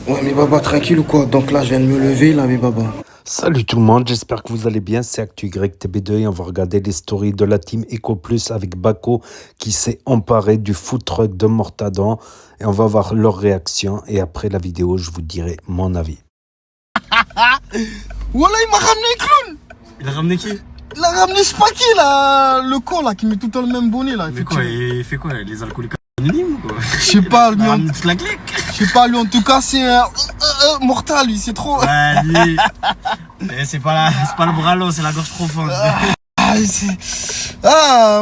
Ouais, mais Baba, tranquille ou quoi? Donc là, je viens de me lever, là, mais Baba. Salut tout le monde, j'espère que vous allez bien. C'est ActuYTB2 et on va regarder les stories de la team EcoPlus avec Bako qui s'est emparé du food truck de Mortadan et on va voir leur réaction et après la vidéo, je vous dirai mon avis. Voilà, il m'a ramené un clown! Il a ramené qui? Il a ramené, je sais pas qui, là, le con, là, qui met tout le temps le même bonnet, là. Mais quoi, il fait quoi? Les alcooliques anonymes ou quoi? Je sais pas, lui, Il a en... ramené toute la clique. Je sais pas, lui, en tout cas, c'est mortal, lui, c'est trop. Ouais, lui. C'est pas le bras long, c'est la gorge profonde.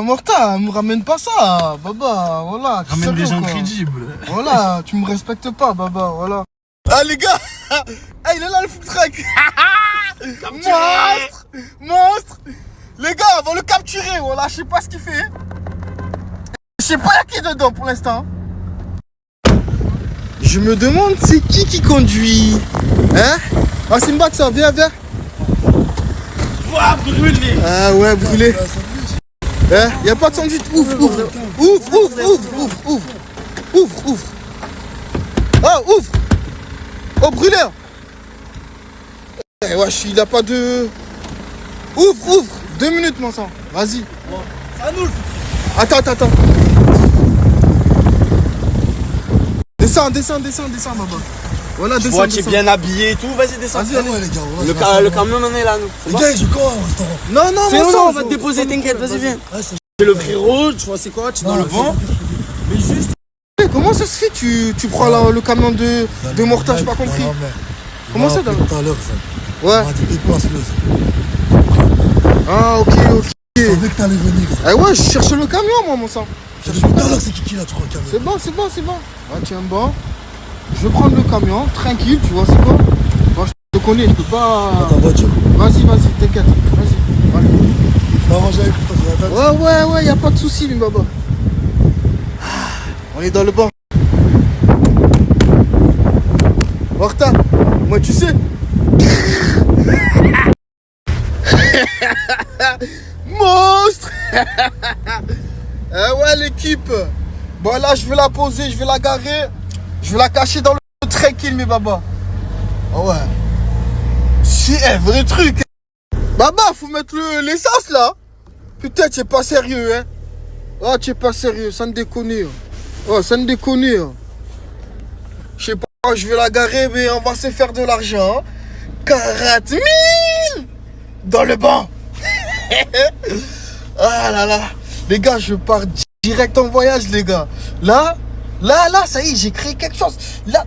Mortal, me ramène pas ça, Baba, voilà. Ramène des gens quoi. crédibles. Voilà, tu me respectes pas, Baba, voilà. Ah, les gars, ah, il est là, le food truck. Monstre! Monstre! Les gars, on va le capturer, voilà, je sais pas ce qu'il fait. Je sais pas qui est dedans pour l'instant. Je me demande c'est qui conduit. Hein? Ah, c'est une bague ça, viens. Ouah, brûlé. Ah ouais, brûlé. Hein? Y'a pas de sandwich, ouvre. Ah, ouvre. Oh, brûlé. Eh ouais, il a pas de... Ouvre. 2 minutes, mon sang. Vas-y. C'est à nous le foot. Attends. Descends, Baba. Voilà, Je vois que tu es bien habillé et tout, vas-y descends. Vas-y, allez. Ouais, les gars, Le camion on est là nous. les gars, je cours au restaurant. Non, C'est mon où, sang, on va te déposer, t'inquiète, vas-y viens. Ouais, c'est C'est le frérot, tu vois c'est quoi, tu es dans le vent. Mais juste. Comment ça se fait tu prends le camion de Mortal, j'ai pas compris. Comment ça, tout à l'heure, ça. Ouais. On a dit déplace-le, ça. Ah, ok. Je savais que t'allais venir, ça. Eh ouais, je cherche le camion, moi, mon sang. Tout à l'heure, c'est qui là, tu crois, le camion? C'est bon. Ah, tiens, bon. Je vais prendre le camion, tranquille, tu vois, c'est quoi? Bon, je te connais, je peux pas... Ta voiture. Vas-y, t'inquiète. Vas-y. Allez. Tu vas manger avec toi, tu vas attendre. Ouais, y a pas de soucis, lui, Baba. On est dans le banc. Horta, moi, tu sais. Monstre. Eh ouais, l'équipe. Bon, là, je vais la poser, je vais la garer. Je vais la cacher dans le tranquille, mes Baba. Ah ouais. C'est un vrai truc. Baba, faut mettre l'essence, là. Putain, tu es pas sérieux, hein. Oh, tu es pas sérieux, ça ne déconne. Oh, ça ne déconne. Je sais pas, je vais la garer, mais on va se faire de l'argent. 40 000 dans le banc. Ah là là. Les gars, je pars direct en voyage, les gars. Là, ça y est, j'ai créé quelque chose. Là,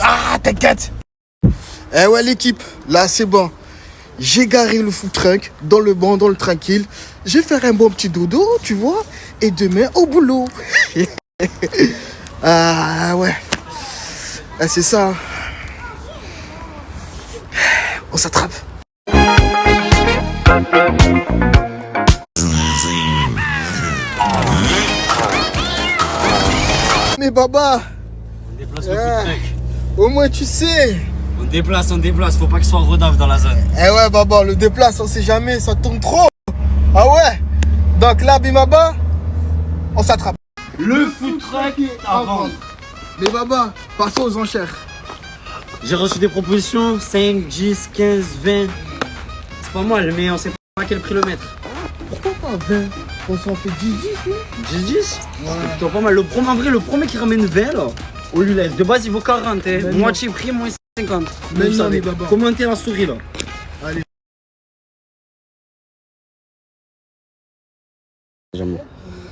ah, t'inquiète. Eh ouais, l'équipe, là, c'est bon. J'ai garé le food truck dans le banc, dans le tranquille. Je vais faire un bon petit dodo, tu vois. Et demain, au boulot. Ah ouais. Ah, c'est ça. On s'attrape. Mais Baba, On déplace le foot truck. au moins tu sais. On déplace, faut pas qu'il soit redave dans la zone. Eh ouais Baba, on le déplace, on sait jamais, ça tourne trop. Ah ouais. Donc là, Bimaba, on s'attrape. Le foot truck à vendre. Mais Baba, passons aux enchères. J'ai reçu des propositions, 5, 10, 15, 20. C'est pas mal, mais on sait pas à quel prix le mettre. Pourquoi pas 20? On s'en fait 10, 10, 10 C'est plutôt pas mal. En vrai, le premier qui ramène 20 là, on lui laisse. De base, il vaut 40, hein. Ben Moitié prix, moins 50. Ben Vous non, savez. mais Baba. Commentez la souris là. Allez.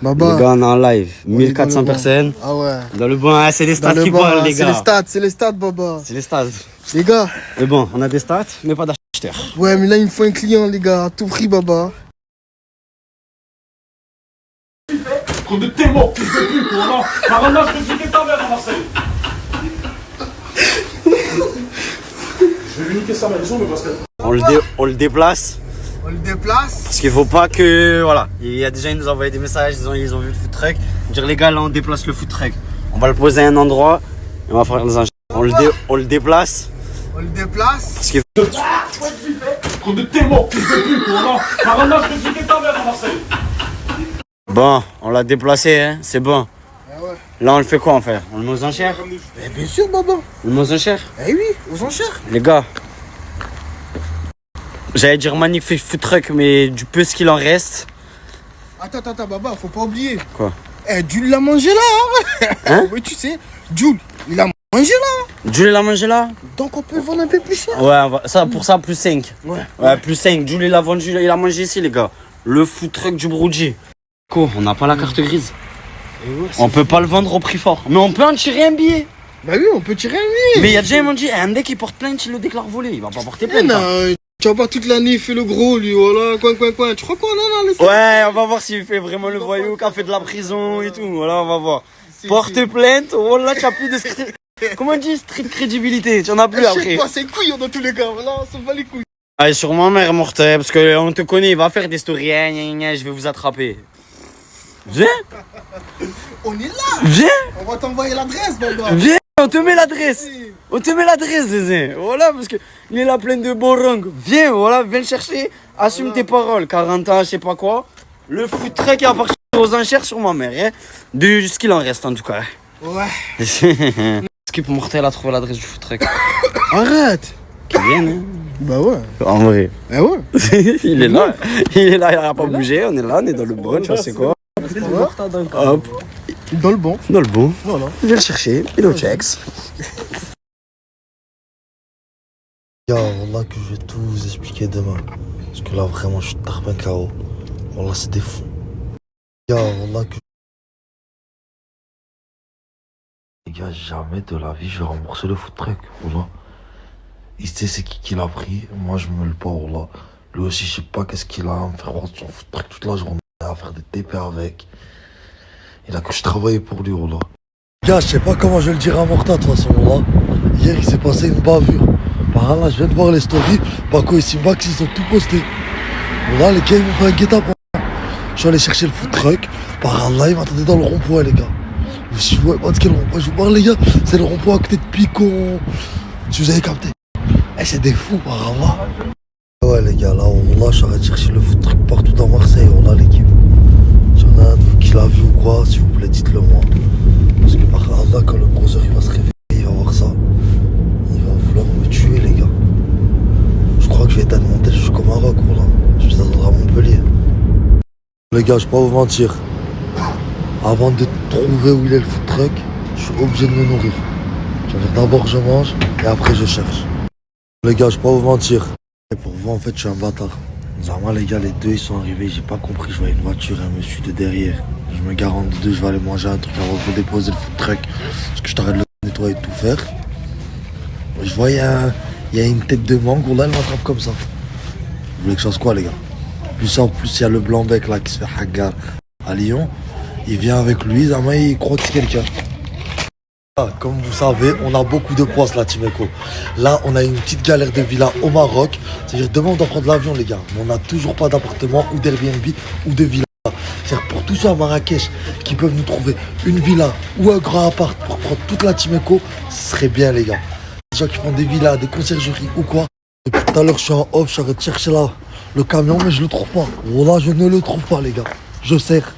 Baba. Les gars, on est en live. On est 1400 dans le banc. personnes. Ah ouais. Dans le banc, hein, c'est les Dans stats le qui banc, parlent, les c'est gars. les stats, Baba. C'est les stats. Les gars, Mais bon, on a des stats, mais pas d'acheteurs. ouais, mais là, il me faut un client, les gars, à tout prix, Baba. De tes mots, fils de pute, voilà. Marana, je vais niquer ta mère à Marseille. Je vais lui niquer sa maison, mais parce que... On le déplace. On le déplace. Parce qu'il faut pas que. Voilà. Il y a déjà, ils nous ont envoyé des messages, ils ont vu le food truck. Dire les gars, là, on déplace le food truck. On va le poser à un endroit et on va faire les enchères. On le déplace. On le déplace. Parce qu'il De tes mots, fils de pute, voilà. Marana, je vais niquer ta mère à Marseille. Bon, on l'a déplacé, hein, c'est bon. Ah ouais. Là, on le fait quoi, en fait? On le met aux enchères? Eh bien sûr, Baba. On le met aux enchères? Eh oui, aux enchères. Les gars, j'allais dire magnifique food truck, mais du peu ce qu'il en reste. Attends, Baba, faut pas oublier. Quoi? Eh, Jules l'a mangé là. Hein? Oui, tu sais, Jules, il a mangé là. Jules l'a mangé là? Donc on peut le vendre un peu plus cher. Ouais, ça, pour ça, plus 5. Ouais. Plus 5. Jules, il a vendu, il a mangé ici, les gars. Le food truck du Broodji. Quoi? On n'a pas la carte grise. On peut pas le vendre au prix fort. Mais on peut en tirer un billet. Bah oui, on peut tirer un billet. Mais il y a déjà un dit, un mec qui porte plainte, il le déclare volé. Il va pas porter plainte. Non, tu vas pas toute l'année, il fait le gros, lui, voilà, coin. Tu crois qu'on en a laissé? Ouais, on va voir s'il fait vraiment le voyou, qui a fait de la prison et tout. Voilà, on va voir. Porte plainte, oh là, tu as plus de comment on dit, street crédibilité, tu en as plus Je sais après. pas, c'est couillon dans tous les cas, voilà, on s'en bat les couilles. Allez, sur ma mère morte, parce qu'on te connaît, il va faire des stories, je vais vous attraper. Viens, On est là. viens, On va t'envoyer l'adresse, Baba. viens, on te met l'adresse. On te met l'adresse, Zézé. Voilà, parce que il est là plein de borong. Viens, voilà, viens le chercher, assume tes paroles. 40 ans, je sais pas quoi. Le food truck est à partir aux enchères sur ma mère, hein. De ce qu'il en reste, en tout cas. Ouais. Skip Mortel a trouvé l'adresse du food truck. Arrête. Qui vienne, hein. Bah ouais. En vrai. Eh ouais. il est là, il a pas bougé, on est là, on est dans le bon, tu vois, c'est quoi. Hop, Dans le bon. dans le bon. Voilà. Il vient le chercher, il est au checks. Wallah que je vais tout vous expliquer demain. Parce que là vraiment je suis tarpin KO. Wallah c'est des fous. Wallah que... Les gars, jamais de la vie je vais rembourser le food truck. Wallah. Il sait c'est qui l'a pris. Moi je me le pas. Wallah. Lui aussi je sais pas qu'est-ce qu'il a à me faire rendre son food truck toute la journée. À faire des TP avec. Il a que je travaillais pour lui. Wallah. Gars, je sais pas comment je vais le dire à Morta de toute façon. Wallah. Hier il s'est passé une bavure. Par là, je viens de voir les stories. Baco et Simbax, ils ont tout posté. Voilà, les gars, ils m'ont fait un guet-apens. Je suis allé chercher le food truck. Par là, ils m'attendaient dans le rond-point, les gars. Je vois pas de quel rond-point je vous parle, les gars. C'est le rond-point à côté de Picon. Si vous avez capté. Eh, c'est des fous, par là. Ouais, les gars, là, je suis allé chercher le food truck partout dans Marseille. Voilà, l'équipe. S'il y en a un de vous qui l'a vu ou quoi, s'il vous plaît, dites-le moi. Parce que par là, quand le browser il va se réveiller, il va voir ça. Il va vouloir me tuer, les gars. Je crois que je vais éteindre mon tel jusqu'au Maroc, voilà. Je vais attendre à Montpellier. Les gars, je vais pas vous mentir. Avant de trouver où il est le food truck, je suis obligé de me nourrir. D'abord je mange et après je cherche. Les gars, je vais pas vous mentir. Et pour vous, en fait, je suis un bâtard. Zama, les gars, les deux ils sont arrivés, j'ai pas compris. Je voyais une voiture et un monsieur de derrière. Je me gare entre deux, je vais aller manger un truc avant de déposer le food truck. Parce que je t'arrête de le nettoyer et tout faire. Je voyais il y a une tête de mangue, là elle m'attrape comme ça. Vous voulez que je fasse quoi, les gars? Plus en plus il y a le blanc-bec là qui se fait hagar à Lyon. Il vient avec lui, Zama il croit que c'est quelqu'un. Comme vous savez, on a beaucoup de poisses là, Timeco. Là, on a une petite galère de villa au Maroc. C'est-à-dire demain on doit prendre l'avion, les gars. Mais on n'a toujours pas d'appartement ou d'Airbnb ou de villa. C'est-à-dire pour tous ceux à Marrakech qui peuvent nous trouver une villa ou un grand appart pour prendre toute la Timeco, ce serait bien, les gars. Les gens qui font des villas, des conciergeries ou quoi. Depuis tout à l'heure, je suis en off, j'arrête de chercher là le camion, mais je le trouve pas. Voilà, je ne le trouve pas, les gars. Je sers.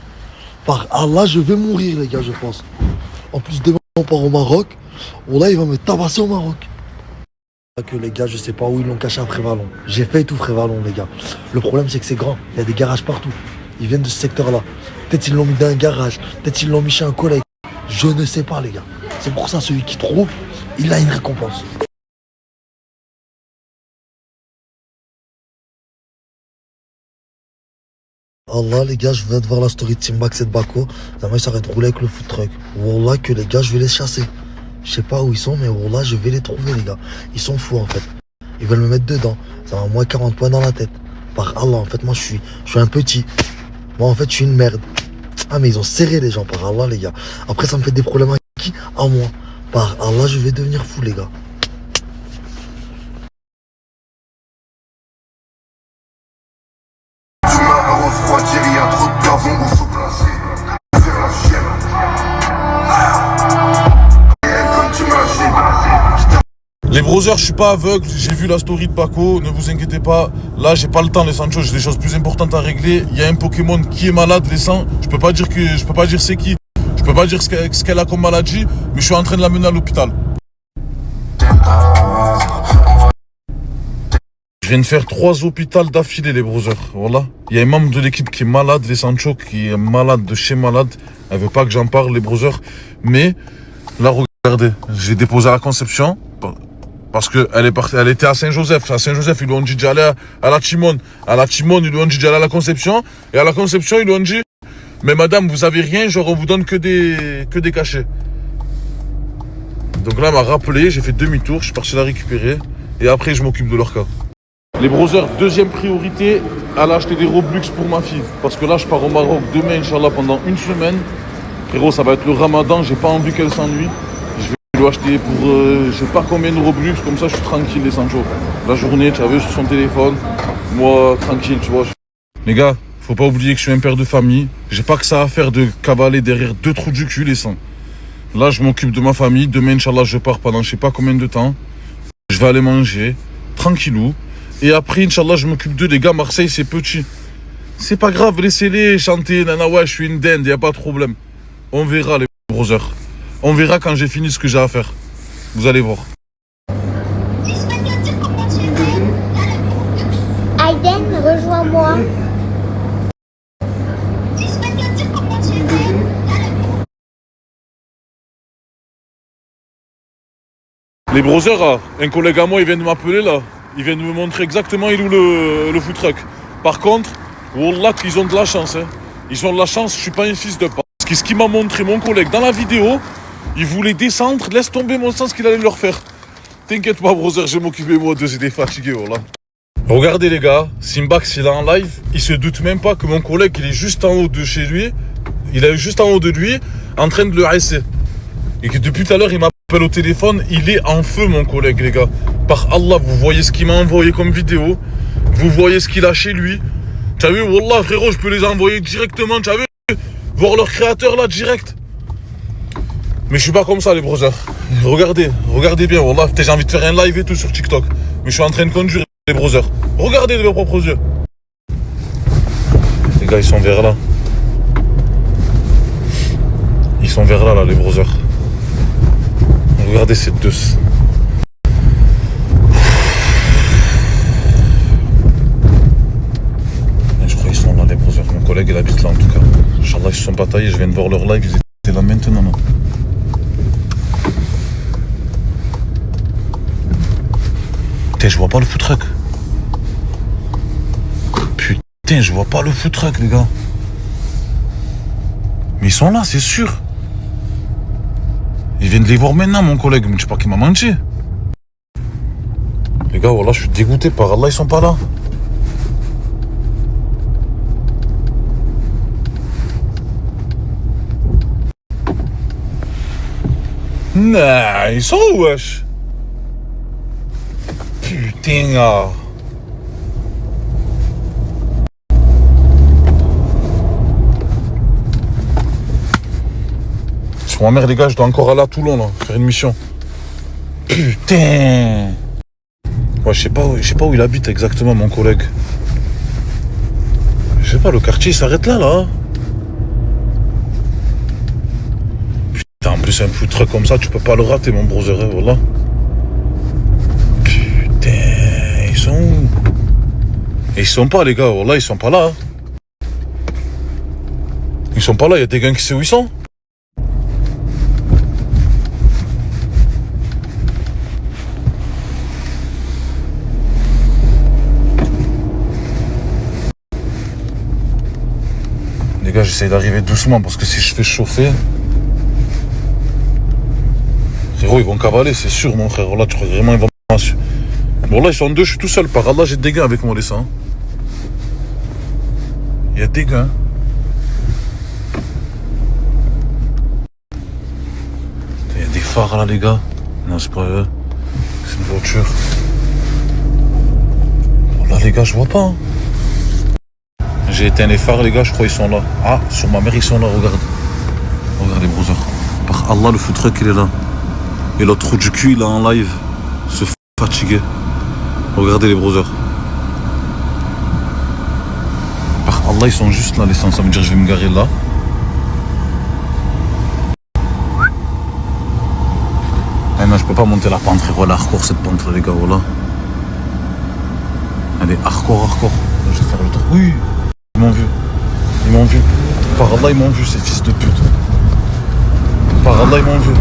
Par Allah, je vais mourir, les gars, je pense. En plus, demain, on part au Maroc. Voilà, il va me tabasser au Maroc. Que les gars, je sais pas où ils l'ont caché à Frévalon. J'ai fait tout Frévalon, les gars. Le problème, c'est que c'est grand. Il y a des garages partout. Ils viennent de ce secteur-là. Peut-être ils l'ont mis dans un garage. Peut-être ils l'ont mis chez un collègue. Je ne sais pas, les gars. C'est pour ça, celui qui trouve, il a une récompense. Allah, les gars, je viens de voir la story de Timbax et de Baco. Zama, ils s'arrêtent de rouler avec le food truck. Wallah, que les gars, je vais les chasser. Je sais pas où ils sont, mais Wallah, je vais les trouver, les gars. Ils sont fous, en fait. Ils veulent me mettre dedans. Ça va moins 40 points dans la tête. Par Allah, en fait, moi, je suis un petit. Moi, en fait, je suis une merde. Ah, mais ils ont serré les gens, par Allah, les gars. Après, ça me fait des problèmes à qui? À moi. Par Allah, je vais devenir fou, les gars. Refroidir, il y a trop de gavons où faut placer. Faire la chienne. Comme tu m'as. Les browsers, je suis pas aveugle, j'ai vu la story de Baco, ne vous inquiétez pas. Là, j'ai pas le temps, les Sancho, j'ai des choses plus importantes à régler. Il y a un Pokémon qui est malade, les sangs. Je peux pas dire c'est qui. Je peux peux pas dire ce qu'elle a comme maladie, mais je suis en train de l'amener à l'hôpital. Je viens de faire 3 hôpitaux d'affilée, les brothers. Voilà. Il y a un membre de l'équipe qui est malade, les Sancho, qui est malade de chez malade. Elle veut pas que j'en parle, les brothers. Mais là, regardez, j'ai déposé à la Conception. Parce qu'elle elle était à Saint-Joseph. À Saint-Joseph, ils lui ont dit d'aller à la Timone. À la Timone, ils lui ont dit d'aller à la Conception. Et à la Conception, ils lui ont dit, mais madame, vous avez rien, genre on vous donne que des cachets. Donc là, elle m'a rappelé, j'ai fait demi-tour, je suis parti la récupérer. Et après, je m'occupe de leur cas. Les brothers, deuxième priorité, aller acheter des Robux pour ma fille. Parce que là, je pars au Maroc demain, Inch'Allah, pendant 1 semaine. Frérot, ça va être le Ramadan, j'ai pas envie qu'elle s'ennuie. Je vais lui acheter pour, je sais pas combien de Robux, comme ça je suis tranquille, les Sancho. La journée, tu as vu, sur son téléphone, moi, tranquille, tu vois. Les gars, faut pas oublier que je suis un père de famille. J'ai pas que ça à faire de cavaler derrière 2 trous du cul, les sangs. Là, je m'occupe de ma famille. Demain, Inch'Allah, je pars pendant je sais pas combien de temps. Je vais aller manger, tranquillou. Et après, Inch'Allah, je m'occupe d'eux. Les gars, Marseille, c'est petit. C'est pas grave, laissez-les chanter. Nana, ouais, je suis une dinde, y a pas de problème. On verra, les brothers. On verra quand j'ai fini ce que j'ai à faire. Vous allez voir. Aiden, rejoins-moi. Les brothers, un collègue à moi, il vient de m'appeler là. Il vient de me montrer exactement il est où le food truck. Par contre, wallah qu'ils ont de la chance. Hein. Ils ont de la chance, je suis pas un fils de p***. Ce qu'il m'a montré mon collègue dans la vidéo, il voulait descendre, laisse tomber mon sens qu'il allait leur faire. T'inquiète pas, brother, je vais m'occuper moi d'eux, j'étais fatigué, voilà. Regardez les gars, Simbax il est en live, il se doute même pas que mon collègue il est juste en haut de chez lui, il est juste en haut de lui, en train de le haisser. Et que depuis tout à l'heure il m'appelle au téléphone, il est en feu mon collègue les gars. Par Allah, vous voyez ce qu'il m'a envoyé comme vidéo, vous voyez ce qu'il a chez lui. T'as vu, wallah frérot, je peux les envoyer directement, t'as vu, voir leur créateur là direct. Mais je suis pas comme ça les brothers. Regardez bien, wallah, j'ai envie de faire un live et tout sur TikTok. Mais je suis en train de conduire les brothers. Regardez de mes propres yeux. Les gars, ils sont vers là. Ils sont vers là, les brothers. Regardez ces deux. Je crois qu'ils sont là, les brothers. Mon collègue, il habite là en tout cas. Inch'Allah, ils se sont pas taillés. Je viens de voir leur live. Ils étaient là maintenant. Là. Putain, je vois pas le food truck. Putain, je vois pas le food truck, les gars. Mais ils sont là, c'est sûr. Il vient de les voir maintenant, mon collègue. Mais je sais pas qui m'a menti. Les gars, voilà, je suis dégoûté. Par Allah, ils sont pas là. Non, ils sont où, wesh? Putain, ah. Sur ma mère, les gars, je dois encore aller à Toulon, là, faire une mission. Putain. Ouais, je sais pas où il habite exactement, mon collègue. Je sais pas, le quartier, il s'arrête là, là. Putain, en plus, un food truck comme ça, tu peux pas le rater, mon brother, voilà. Putain, ils sont où? Et ils sont pas, les gars, voilà, ils sont pas là. Hein. Ils sont pas là, il y a des gars qui savent où ils sont. Les gars, j'essaie d'arriver doucement parce que si je fais chauffer... Frérot, ils vont cavaler, c'est sûr, mon frère. Là, tu crois vraiment ils vont m'assurer. Bon, là, ils sont deux, je suis tout seul. Par Allah, j'ai des gars avec moi, les sangs. Il y a des gars. Il y a des phares, là, les gars. Non, c'est pas eux. C'est une voiture. Bon, là, les gars, je vois pas. Hein. J'ai éteint les phares, les gars, je crois qu'ils sont là. Ah, sur ma mère, ils sont là, regarde. Regarde les brothers. Par Allah, le food truck, il est là. Et l'autre trou du cul, il est en live. Se fatigué. Regardez les brothers. Par Allah, ils sont juste là, les sens. Ça veut dire que je vais me garer là. non, je peux pas monter la pente, frérot. Elle est hardcore cette pente là, les gars, voilà. Elle est hardcore. Je vais faire le truc. Oui, ils m'ont vu. Par Allah, ils m'ont vu, ces fils de pute. Par Allah, ils m'ont vu.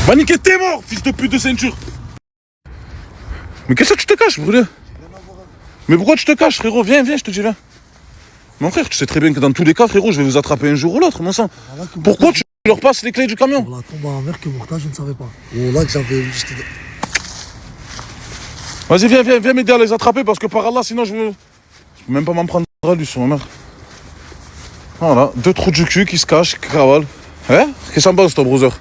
Va niquer, t'es mort, fils de pute de ceinture. Mais qu'est-ce que tu te caches, brûlé? Mais pourquoi tu te caches, frérot? Viens, je te dis, viens. Mon frère, tu sais très bien que dans tous les cas, frérot, je vais vous attraper un jour ou l'autre, mon sang. Pourquoi tu leur passes les clés du camion? Pour la tombe à ma mère que Morta, je ne savais pas. Là que j'avais juste... Vas-y, viens m'aider à les attraper parce que par Allah, sinon je peux même pas m'en prendre à lui sur ma mère. Voilà, 2 trous du cul qui se cachent, qui cavalent. Hein? Qu'est-ce que ça me passe, ton brother?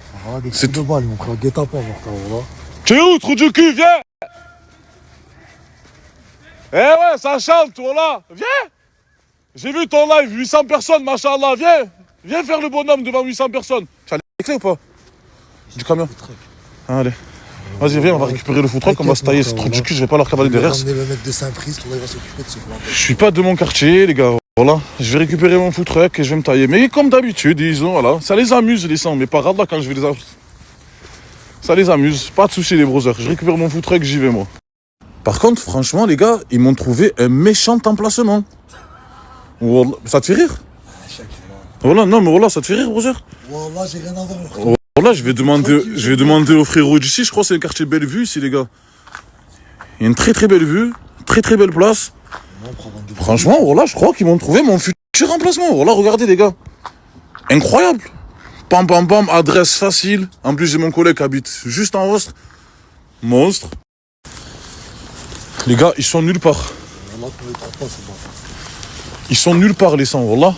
C'est de balles, ils m'ont pris un guet-apens, Morta, voilà. Tu es où, trou du cul? Viens! Eh ouais, ça chante, voilà! Viens! J'ai vu ton live, 800 personnes, machallah, viens faire le bonhomme devant 800 personnes. Tu as les clés ou pas? Du camion? Allez. Vas-y, viens, on va récupérer le food truck, on va se tailler ce trou du cul, je vais pas leur cavaler derrière. Le mec de Saint-Priest, il va s'occuper de ce plan. Je suis pas de mon quartier, les gars. Voilà, je vais récupérer mon food truck et je vais me tailler. Mais comme d'habitude, ils ont, voilà, ça les amuse les sangs, mais par Allah quand je vais les... Ça les amuse, pas de soucis les brothers. Je récupère mon food truck, j'y vais moi. Par contre, franchement, les gars, ils m'ont trouvé un méchant emplacement. Wallah, ça te fait rire? Voilà, non mais voilà, ça te fait rire, brother? Wallah, j'ai rien à voir. Voilà, je vais demander aux frérots d'ici, je crois que c'est le quartier Bellevue ici, les gars. Il y a une très belle vue, très belle place. Franchement, voilà, je crois qu'ils m'ont trouvé mon futur emplacement. Voilà, regardez les gars. Incroyable. Pam, adresse facile. En plus, j'ai mon collègue qui habite juste en Ostre. Monstre. Les gars, ils sont nulle part. Ils sont nulle part, les sangs, voilà.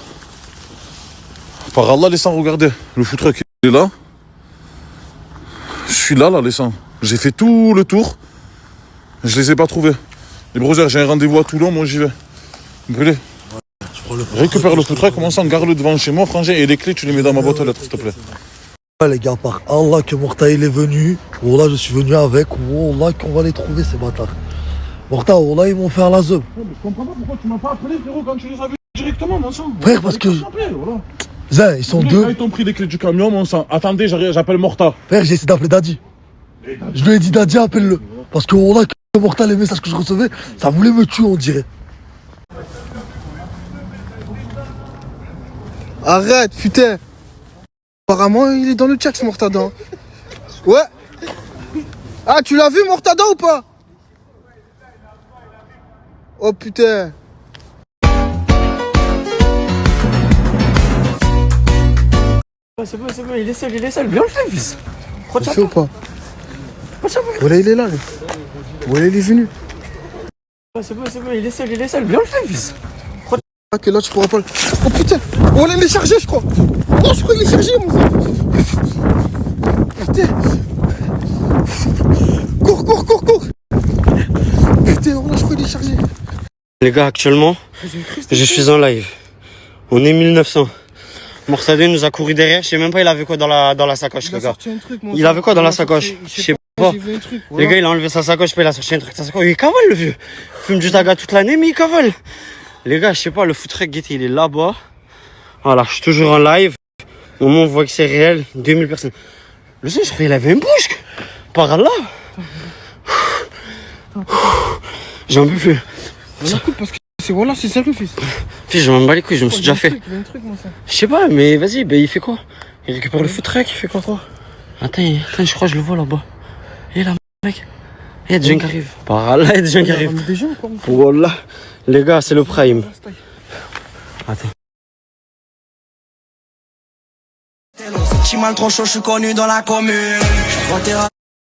Par Allah, les sangs, regardez. Le food truck, il est là. Je suis là, les sangs. J'ai fait tout le tour. Je les ai pas trouvés. Les brothers, j'ai un rendez-vous à Toulon, moi j'y vais. Brûlé. Récupère le food truck, commence à garde-le devant chez moi, frangin, et les clés, tu les mets dans ma boîte aux lettres, s'il te plaît. Ouais, les gars, par Allah que Morta il est venu. Wallah, je suis venu avec. Wallah, qu'on va les trouver, ces bâtards. Morta, Wallah, ils m'ont fait à la zeub. Je comprends pas pourquoi tu m'as pas appelé, frérot, quand tu les as vus directement, mon sang. Frère, parce que... Zin, ils sont deux. Ils t'ont pris les clés du camion, mon sang. Attendez, j'appelle Morta. Frère, j'ai essayé d'appeler Daddy. Je lui ai dit, Daddy, appelle-le. Parce que Wallah, que Morta, les messages que je recevais, ça voulait me tuer, on dirait. Arrête, putain. Apparemment, il est dans le chat, ce Mortada. Ouais. Ah, tu l'as vu, Mortada, ou pas? Oh, putain. C'est bon, il est seul, viens le faire, fils. Tu le fais ou pas? Voilà, il est là, lui. Voilà, il est venu. C'est bon, il est seul, viens le faire, fils. Ah, que là, tu pourras pas le... Oh, putain. Voilà, il est chargé, je crois. Oh, je crois qu'il est chargé, mon frère. Putain. Cours. Putain, voilà, je crois qu'il est chargé. Les gars, actuellement, je suis en live. On est 1900. Morsadé nous a couru derrière, je sais même pas il avait quoi dans la sacoche, les gars. Il avait quoi dans la sacoche? Je sais pas. Les gars, il a enlevé sa sacoche, puis il a sorti un truc de sa sacoche. Il cavale, le vieux. Il fume du taga toute l'année, mais il cavale. Les gars, je sais pas, le food truck, il est là-bas. Voilà, je suis toujours en live. Au moment où on voit que c'est réel, 2000 personnes. Le son, je croyais qu'il avait une bouche. Par là. J'en peux plus. Parce que voilà, c'est sérieux, fils. Fils, je m'en bats les couilles, je me suis déjà fait. Je sais pas, mais vas-y, il fait quoi? Il récupère le food truck, il fait quoi? Attends, je crois que je le vois là-bas. Il est là, mec. Il y a des gens qui arrivent. Par là, il y a des gens qui arrivent. Voilà. Les gars, c'est le prime. Attends. Mal trop chaud, je suis connu dans la commune.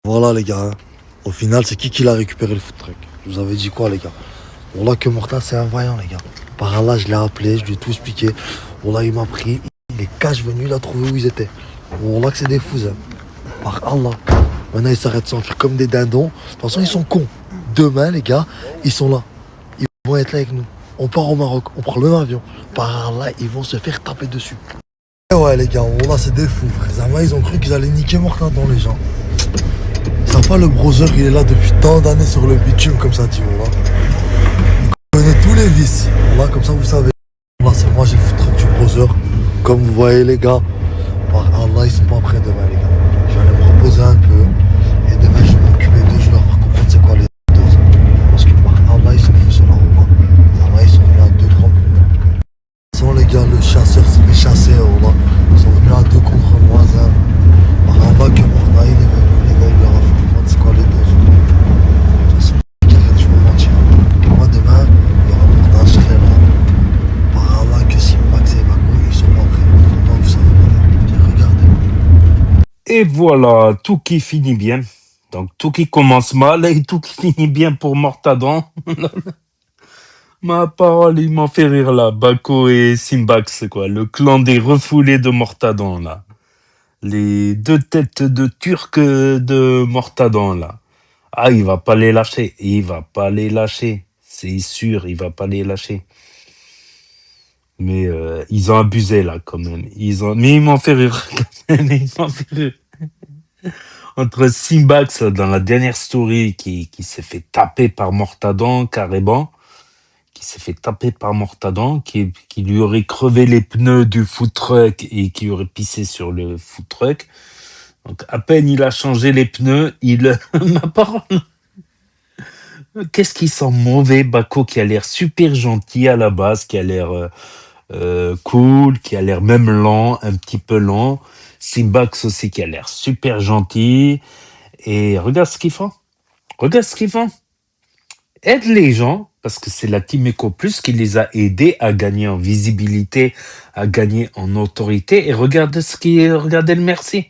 Voilà, les gars. Au final, c'est qui l'a récupéré le food truck? Je vous avais dit quoi, les gars? Wallah, que Morta, c'est un vaillant, les gars. Par Allah, je l'ai appelé, je lui ai tout expliqué. Wallah, il m'a pris. Il est cash venu, il a trouvé où ils étaient. Wallah, que c'est des fous, hein. Par Allah. Maintenant, ils s'arrêtent de s'enfuir comme des dindons. De toute façon, ils sont cons. Demain, les gars, ils sont là. Ils vont être là avec nous. On part au Maroc, on prend le même avion. Par là, ils vont se faire taper dessus. Et ouais, les gars, Wallah, c'est des fous, frère. Zama, ils ont cru qu'ils allaient niquer Morta dans les gens. Ça pas le browser, il est là depuis tant d'années sur le bitume, comme ça dit, Wallah. Il connaît tous les vices. Wallah, comme ça, vous savez. Wallah. comme vous voyez les gars, par Allah, ils sont pas prêts demain les gars. Je vais aller me reposer un peu. Et demain, je vais m'occuper de joueurs pour comprendre c'est quoi les doses. Parce que par Allah, ils sont fous sur la route. Allah, ils sont venus à 2-3 points. Sans les gars, le chasseur s'est fait chasser. Allah. Ils sont venus à 2 contre moi. Par Allah, que Morna, il est venu. Les gars, il leur a fait comprendre c'est quoi les doses. De toute façon, je vais mentir. Moi, demain, il y aura Morna, je serai là. Par Allah, que si Max et Bako, ils sont pas prêts. Comment vous savez pas. Regardez. Et voilà, tout qui finit bien. Donc tout qui commence mal et tout qui finit bien pour Mortadan. Ma parole, il m'en fait rire là. Bako et Simbax, quoi. Le clan des refoulés de Mortadan, là. Les 2 têtes de Turc de Mortadan, là. Ah, il va pas les lâcher. Il va pas les lâcher. C'est sûr, il va pas les lâcher. Mais ils ont abusé, là, quand même. Mais ils m'ont fait rire. Ils m'ont fait rire. Entre Simbax, dans la dernière story, qui s'est fait taper par Mortadan, carrément. Qui s'est fait taper par Mortadan, qui lui aurait crevé les pneus du food truck et qui aurait pissé sur le food truck. Donc, à peine il a changé les pneus, ma parole. Qu'est-ce qu'il sent mauvais, Bako, qui a l'air super gentil à la base, qui a l'air cool, qui a l'air même lent, un petit peu lent. Simbax aussi, qui a l'air super gentil. Et regarde ce qu'ils font. Regarde ce qu'ils font. Aide les gens, parce que c'est la Team Eco Plus qui les a aidés à gagner en visibilité, à gagner en autorité. Et regardez regardez le merci.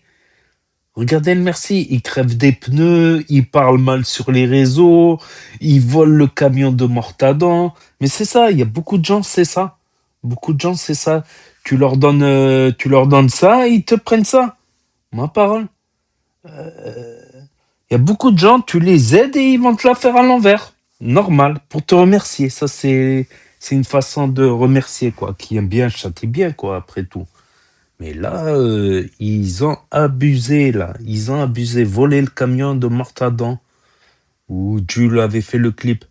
Regardez le merci. Ils crèvent des pneus, ils parlent mal sur les réseaux, ils volent le camion de Mortadan. Mais c'est ça, il y a beaucoup de gens, c'est ça. Beaucoup de gens, c'est ça. Tu leur donnes ça, ils te prennent ça. Ma parole. Il y a beaucoup de gens, tu les aides et ils vont te la faire à l'envers. Normal, pour te remercier. Ça, c'est une façon de remercier, quoi. Qui aime bien, châtie bien, quoi, après tout. Mais là, ils ont abusé, là. Ils ont abusé, volé le camion de Mortadan, où Jules avait fait le clip.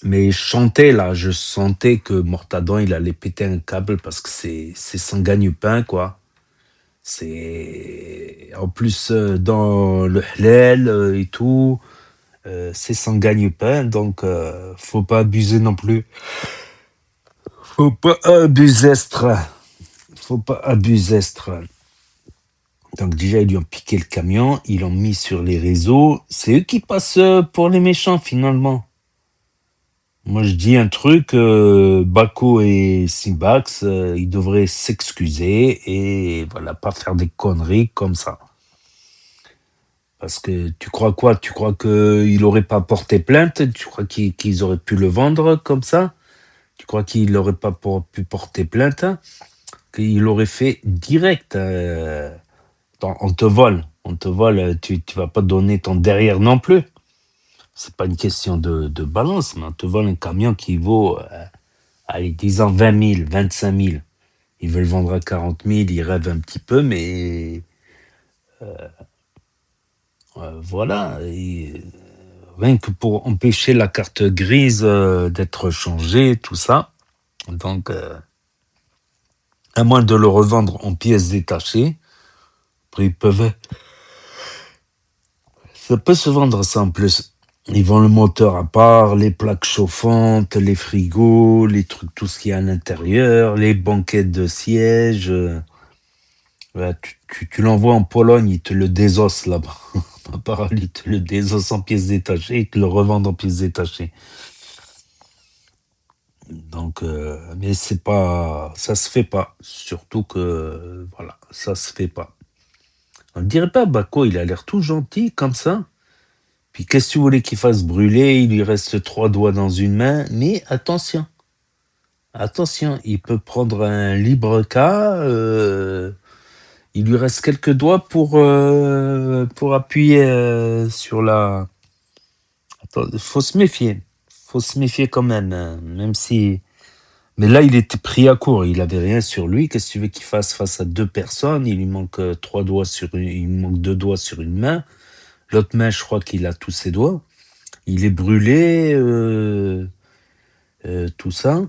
Mais je sentais que Mortadan, il allait péter un câble parce que c'est son gagne-pain, quoi. C'est en plus dans le halal et tout, c'est son gagne-pain, donc faut pas abuser non plus. Faut pas abuser, faut pas abuser. Donc déjà ils lui ont piqué le camion, ils l'ont mis sur les réseaux. C'est eux qui passent pour les méchants finalement. Moi je dis un truc, Bako et Simbax, ils devraient s'excuser et voilà, pas faire des conneries comme ça. Parce que tu crois quoi? Tu crois qu'il aurait pas porté plainte? Tu crois qu'ils auraient pu le vendre comme ça? Tu crois qu'il aurait pas pu porter plainte? Qu'il aurait fait direct. On te vole, tu vas pas donner ton derrière non plus. C'est pas une question de balance, mais on te vole un camion qui vaut, allez, disons 20 000, 25 000. Ils veulent vendre à 40 000, ils rêvent un petit peu, mais voilà. Et, rien que pour empêcher la carte grise d'être changée, tout ça. Donc, à moins de le revendre en pièces détachées, après ils peuvent. Ça peut se vendre ça en plus. Ils vendent le moteur à part, les plaques chauffantes, les frigos, les trucs, tout ce qu'il y a à l'intérieur, les banquettes de sièges. Ouais, tu l'envoies en Pologne, ils te le désossent là-bas. Ma parole, ils te le désossent en pièces détachées, ils te le revendent en pièces détachées. Donc, mais c'est pas, ça se fait pas. Surtout que, voilà, ça se fait pas. On ne dirait pas, Bako, il a l'air tout gentil comme ça. Puis qu'est-ce que tu voulais qu'il fasse brûler? Il lui reste 3 doigts dans une main. Mais attention, il peut prendre un libre cas. Il lui reste quelques doigts pour appuyer sur la. Attends, faut se méfier. Faut se méfier quand même, hein, même si. Mais là, il était pris à court. Il avait rien sur lui. Qu'est-ce que tu veux qu'il fasse face à 2 personnes? Il lui manque 3 doigts il manque 2 doigts sur une main. L'autre main, je crois qu'il a tous ses doigts. Il est brûlé, tout ça.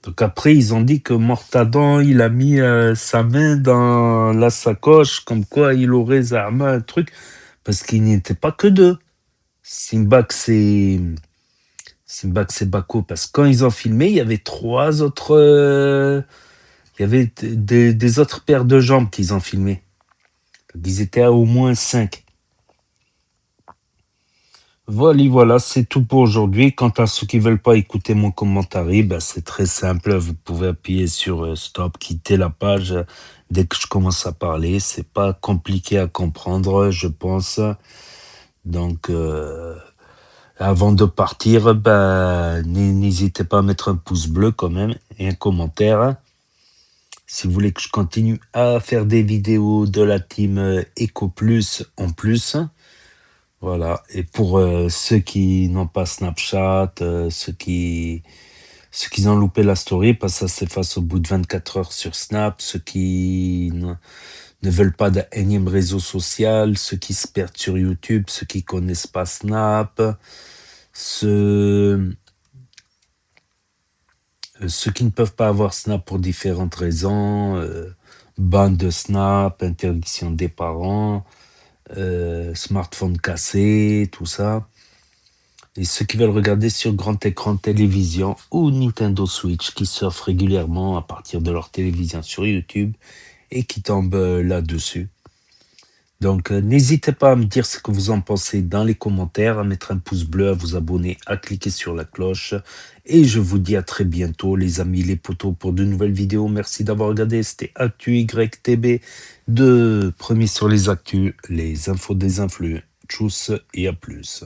Donc après, ils ont dit que Mortadan, il a mis sa main dans la sacoche, comme quoi il aurait Zama un truc, parce qu'il n'y était pas que deux. Simbak, c'est Bako, parce que quand ils ont filmé, il y avait trois autres... il y avait des autres paires de jambes qu'ils ont filmé. Ils étaient à au moins 5. Voilà, c'est tout pour aujourd'hui. Quant à ceux qui veulent pas écouter mon commentaire, ben c'est très simple. Vous pouvez appuyer sur stop, quitter la page dès que je commence à parler. C'est pas compliqué à comprendre, je pense. Donc, avant de partir, ben, n'hésitez pas à mettre un pouce bleu quand même et un commentaire. Si vous voulez que je continue à faire des vidéos de la team Eco Plus en plus. Voilà, et pour ceux qui n'ont pas Snapchat, ceux qui ont loupé la story, parce que ça s'efface au bout de 24 heures sur Snap, ceux qui ne veulent pas d'un énième réseau social, ceux qui se perdent sur YouTube, ceux qui connaissent pas Snap, ceux qui ne peuvent pas avoir Snap pour différentes raisons, ban de Snap, interdiction des parents, smartphone cassé, tout ça. Et ceux qui veulent regarder sur grand écran télévision ou Nintendo Switch qui surfent régulièrement à partir de leur télévision sur YouTube et qui tombent là-dessus. Donc n'hésitez pas à me dire ce que vous en pensez dans les commentaires, à mettre un pouce bleu, à vous abonner, à cliquer sur la cloche. Et je vous dis à très bientôt les amis, les potos, pour de nouvelles vidéos. Merci d'avoir regardé, c'était Actu YTB, de premier sur les actus, les infos des influx. Tchuss et à plus.